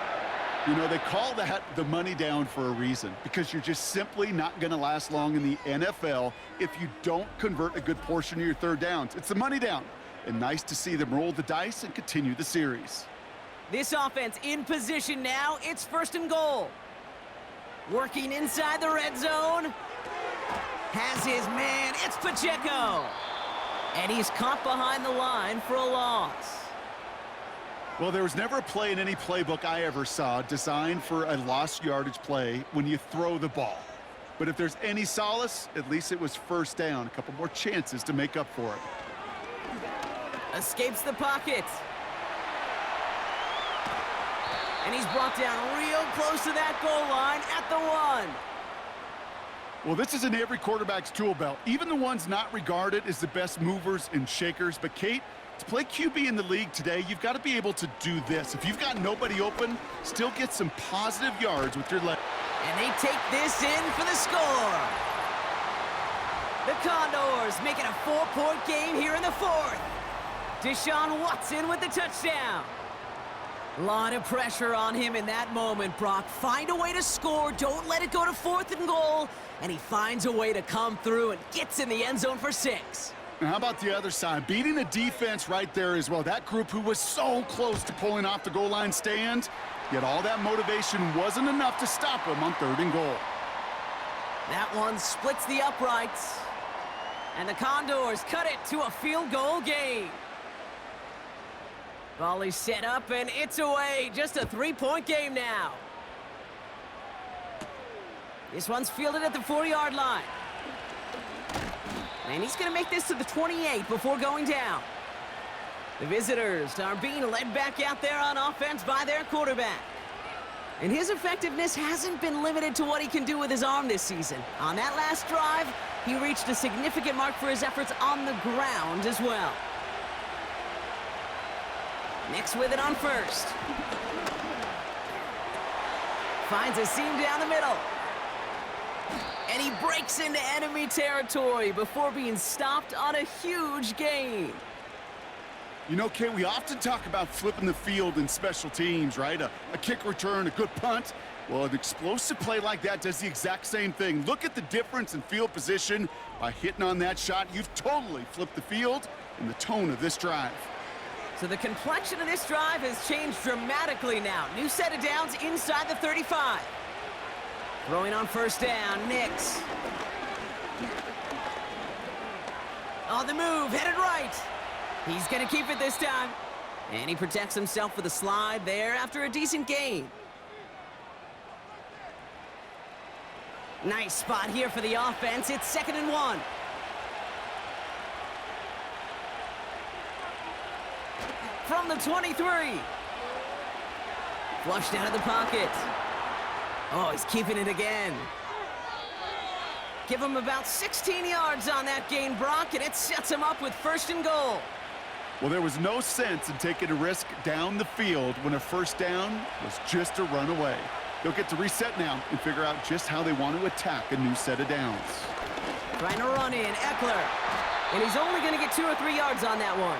You know, they call that the money down for a reason, because you're just simply not going to last long in the NFL if you don't convert a good portion of your 3rd downs. It's the money down, and nice to see them roll the dice and continue the series. This offense in position now. It's 1st and goal. Working inside the red zone. Has his man. It's Pacheco. And he's caught behind the line for a loss. Well, there was never a play in any playbook I ever saw designed for a lost yardage play when you throw the ball. But if there's any solace, at least it was 1st down. A couple more chances to make up for it. Escapes the pocket. And he's brought down real close to that goal line at the 1. Well, this is in every quarterback's tool belt, even the ones not regarded as the best movers and shakers. But, Kate, To play QB in the league today, you've got to be able to do this. If you've got nobody open, still get some positive yards with your leg. And they take this in for the score. The Condors make it a 4-point game here in the fourth. Deshaun Watson with the touchdown. A lot of pressure on him in that moment, Brock. Find a way to score. Don't let it go to 4th and goal. And he finds a way to come through and gets in the end zone for 6. And how about the other side? Beating the defense right there as well. That group who was so close to pulling off the goal line stand, yet all that motivation wasn't enough to stop him on 3rd and goal. That one splits the uprights. And the Condors cut it to a field goal game. Volley set up, and it's away. Just a 3-point game now. This one's fielded at the 4-yard line. And he's going to make this to the 28 before going down. The visitors are being led back out there on offense by their quarterback. And his effectiveness hasn't been limited to what he can do with his arm this season. On that last drive, he reached a significant mark for his efforts on the ground as well. Nix with it on 1st. Finds a seam down the middle. And he breaks into enemy territory before being stopped on a huge gain. You know, Kate, we often talk about flipping the field in special teams, right? A kick return, a good punt. Well, an explosive play like that does the exact same thing. Look at the difference in field position. By hitting on that shot, you've totally flipped the field and the tone of this drive. So the complexion of this drive has changed dramatically now. New set of downs inside the 35. Throwing on 1st down, Nix. On the move, headed right. He's going to keep it this time. And he protects himself with a slide there after a decent gain. Nice spot here for the offense. It's 2nd and 1. From the 23. Flushed out of the pocket. Oh, he's keeping it again. Give him about 16 yards on that gain, Brock, and it sets him up with 1st and goal. Well, there was no sense in taking a risk down the field when a 1st down was just a run away. They'll get to reset now and figure out just how they want to attack a new set of downs. Trying to run in, Eckler. And he's only going to get 2 or 3 yards on that one.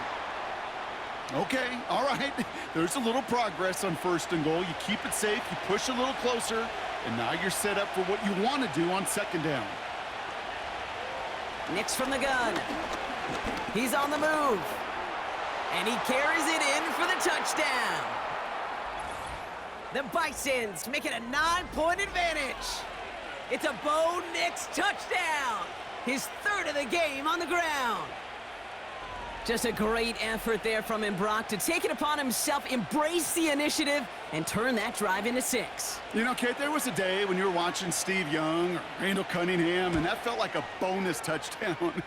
Okay, all right. There's a little progress on 1st and goal. You keep it safe, you push a little closer, and now you're set up for what you want to do on 2nd down. Nix from the gun. He's on the move. And he carries it in for the touchdown. The Bisons make it a 9-point advantage. It's a Bo Nix touchdown. His 3rd of the game on the ground. Just a great effort there from him, Brock, to take it upon himself, embrace the initiative, and turn that drive into 6. You know, Kate, there was a day when you were watching Steve Young or Randall Cunningham, and that felt like a bonus touchdown.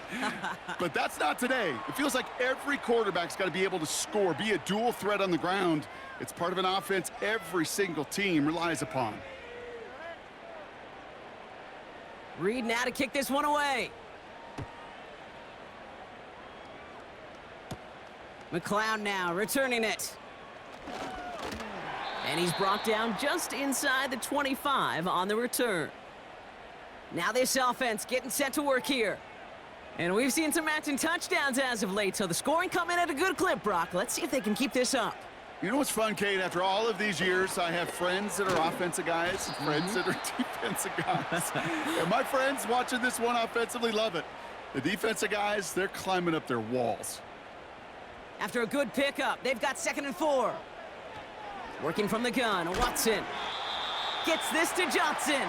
But that's not today. It feels like every quarterback's got to be able to score, be a dual threat on the ground. It's part of an offense every single team relies upon. Reed now to kick this one away. McLeod now returning it. And he's brought down just inside the 25 on the return. Now this offense getting set to work here. And we've seen some matching touchdowns as of late, so the scoring coming at a good clip, Brock. Let's see if they can keep this up. You know what's fun, Kate? After all of these years, I have friends that are offensive guys and friends that are defensive guys. And my friends watching this one offensively love it. The defensive guys, they're climbing up their walls. After a good pickup, they've got 2nd and 4. Working from the gun, Watson gets this to Johnson.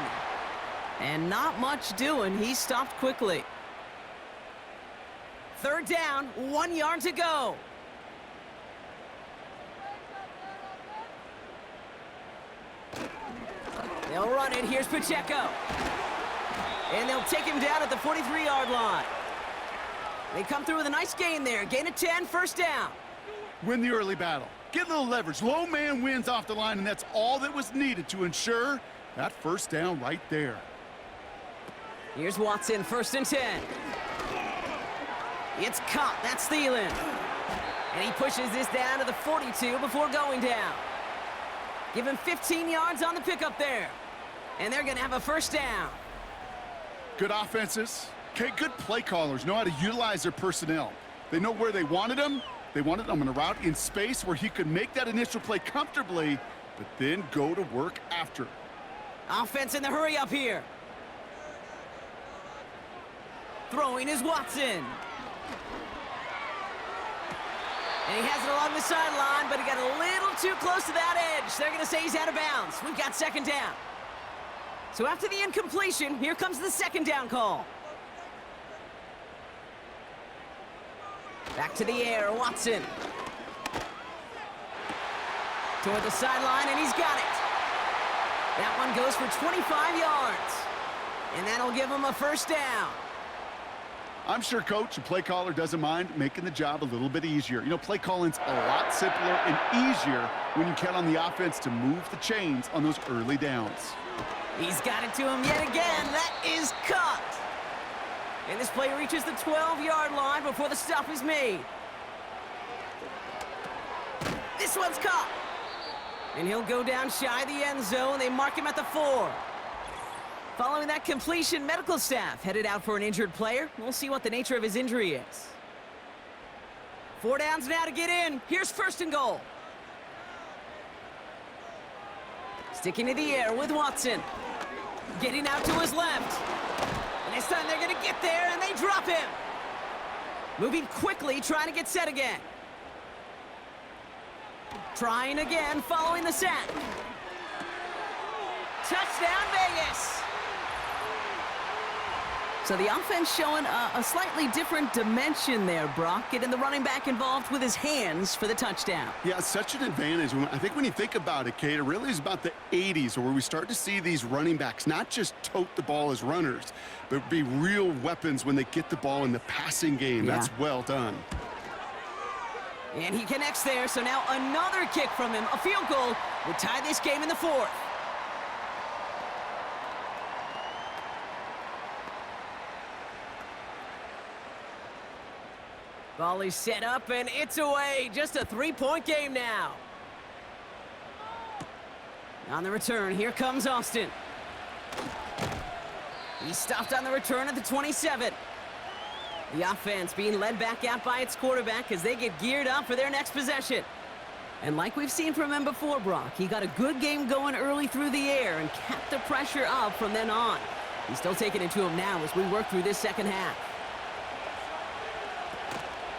And not much doing. He stopped quickly. 3rd down, 1 yard to go. They'll run it. Here's Pacheco. And they'll take him down at the 43-yard line. They come through with a nice gain there. Gain of 10, 1st down. Win the early battle. Get a little leverage. Low man wins off the line, and that's all that was needed to ensure that 1st down right there. Here's Watson, 1st and 10. It's caught. That's Thielen. And he pushes this down to the 42 before going down. Give him 15 yards on the pickup there. And they're going to have a first down. Good offenses. Okay, good play callers know how to utilize their personnel. They know where they wanted them. They wanted them in a route in space where he could make that initial play comfortably, but then go to work after. Offense in the hurry up here. Throwing is Watson. And he has it along the sideline, but he got a little too close to that edge. They're going to say he's out of bounds. We've got second down. So after the incompletion, here comes the second down call. Back to the air, Watson. Toward the sideline, and he's got it. That one goes for 25 yards. And that'll give him a first down. I'm sure coach and play caller doesn't mind making the job a little bit easier. You know, play calling's a lot simpler and easier when you count on the offense to move the chains on those early downs. He's got it to him yet again. That is caught. And this play reaches the 12-yard line before the stop is made. This one's caught. And he'll go down shy of the end zone. They mark him at the 4. Following that completion, medical staff headed out for an injured player. We'll see what the nature of his injury is. 4 downs now to get in. Here's first and goal. Sticking to the air with Watson. Getting out to his left. And this time they're going to get there, and they drop him. Moving quickly, trying to get set again. Trying again, following the sack. Touchdown, Vegas. So the offense showing a slightly different dimension there, Brock, getting the running back involved with his hands for the touchdown. Yeah, such an advantage. I think when you think about it, Kate, it really is about the 80s where we start to see these running backs not just tote the ball as runners, but be real weapons when they get the ball in the passing game. Yeah. That's well done. And he connects there, so now another kick from him. A field goal would tie this game in the 4th. Ball is set up, and it's away. Just a 3-point game now. On the return, here comes Austin. He's stopped on the return at the 27. The offense being led back out by its quarterback as they get geared up for their next possession. And like we've seen from him before, Brock, he got a good game going early through the air and kept the pressure up from then on. He's still taking it to him now as we work through this second half.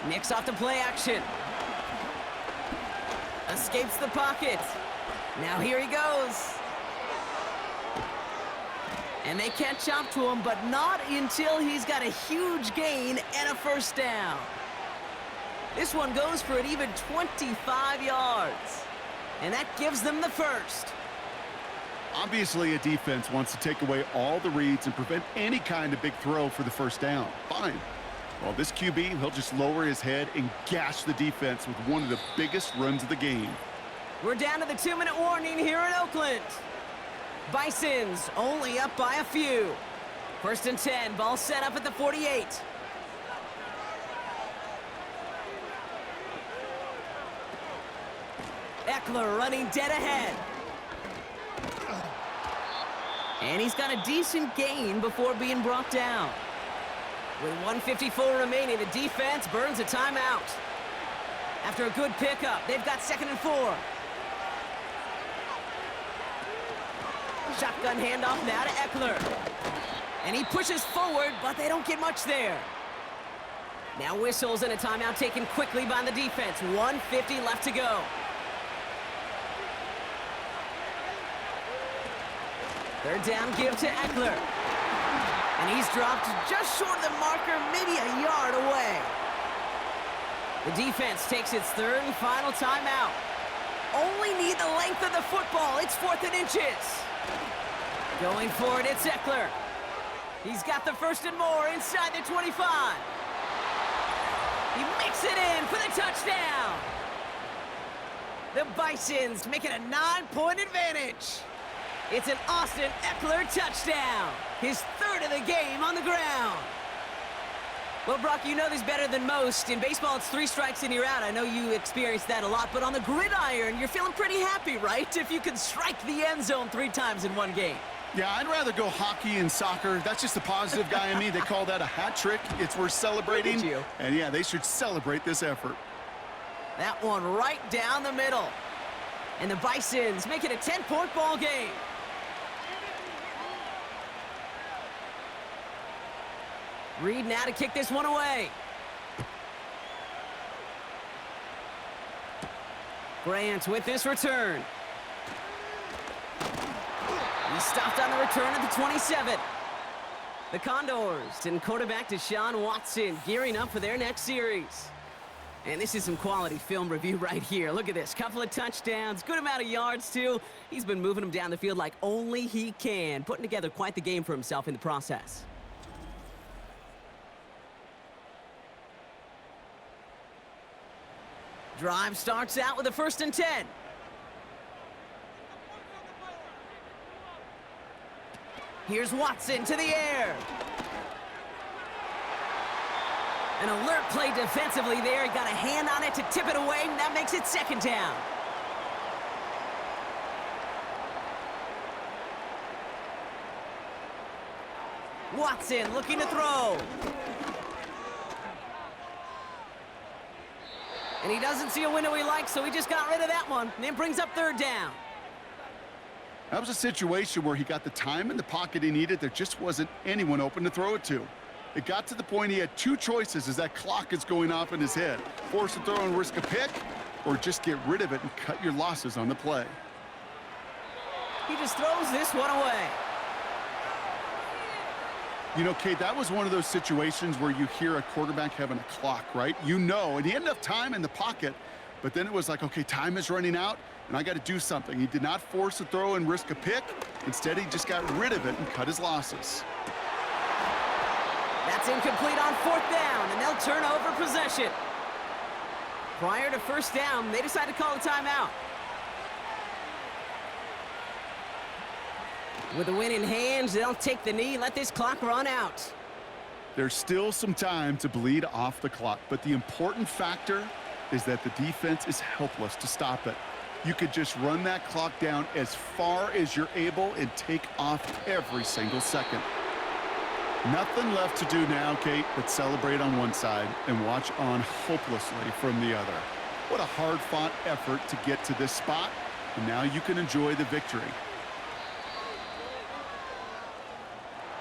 Nicks off the play action. Escapes the pocket. Now here he goes. And they catch up to him, but not until he's got a huge gain and a first down. This one goes for an even 25 yards. And that gives them the first. Obviously, a defense wants to take away all the reads and prevent any kind of big throw for the first down. Fine. Well, this QB, he'll just lower his head and gash the defense with one of the biggest runs of the game. We're down to the 2-minute warning here in Oakland. Bisons only up by a few. 1st and 10, ball set up at the 48. Eckler running dead ahead. And he's got a decent gain before being brought down. With 1:54 remaining, the defense burns a timeout. After a good pickup, they've got 2nd and 4. Shotgun handoff now to Eckler. And he pushes forward, but they don't get much there. Now whistles and a timeout taken quickly by the defense. 1:50 left to go. Third down give to Eckler. And he's dropped just short of the marker, maybe a yard away. The defense takes its 3rd and final timeout. Only need the length of the football. It's 4th and inches. Going for it, it's Eckler. He's got the 1st and more inside the 25. He makes it in for the touchdown. The Bisons make it a 9-point advantage. It's an Austin Eckler touchdown. His 3rd of the game on the ground. Well, Brock, you know this better than most. In baseball, it's 3 strikes and you're out. I know you experienced that a lot, but on the gridiron, you're feeling pretty happy, right? If you can strike the end zone 3 times in one game. Yeah, I'd rather go hockey and soccer. That's just the positive guy in me. They call that a hat trick. It's worth celebrating. Look at you. And yeah, they should celebrate this effort. That one right down the middle. And the Bisons make it a 10-point ball game. Reed now to kick this one away. Grant with this return. He's stopped on the return at the 27. The Condors and quarterback Deshaun Watson gearing up for their next series. And this is some quality film review right here. Look at this. Couple of touchdowns, good amount of yards, too. He's been moving them down the field like only he can, putting together quite the game for himself in the process. Drive starts out with a 1st and 10. Here's Watson to the air. An alert play defensively there. He got a hand on it to tip it away, and that makes it 2nd down. Watson looking to throw. And he doesn't see a window he likes, so he just got rid of that one. And it brings up 3rd down. That was a situation where he got the time in the pocket he needed. There just wasn't anyone open to throw it to. It got to the point he had 2 choices as that clock is going off in his head. Force a throw and risk a pick, or just get rid of it and cut your losses on the play. He just throws this one away. You know, Kate, that was one of those situations where you hear a quarterback having a clock, right? You know, and he had enough time in the pocket, but then it was like, okay, time is running out, and I got to do something. He did not force a throw and risk a pick. Instead, he just got rid of it and cut his losses. That's incomplete on 4th down, and they'll turn over possession. Prior to 1st down, they decide to call a timeout. With the win in hand, they'll take the knee, let this clock run out. There's still some time to bleed off the clock, but the important factor is that the defense is helpless to stop it. You could just run that clock down as far as you're able and take off every single second. Nothing left to do now, Kate, but celebrate on one side and watch on hopelessly from the other. What a hard-fought effort to get to this spot, and now you can enjoy the victory.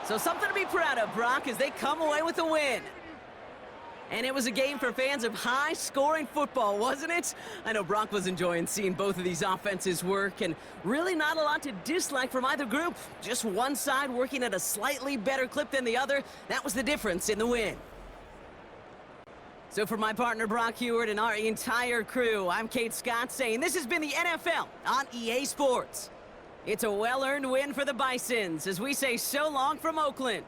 So something to be proud of, Brock, as they come away with a win. And it was a game for fans of high-scoring football, wasn't it? I know Brock was enjoying seeing both of these offenses work, and really not a lot to dislike from either group. Just one side working at a slightly better clip than the other. That was the difference in the win. So for my partner Brock Heward and our entire crew, I'm Kate Scott saying this has been the NFL on EA Sports. It's a well-earned win for the Bisons as we say so long from Oakland.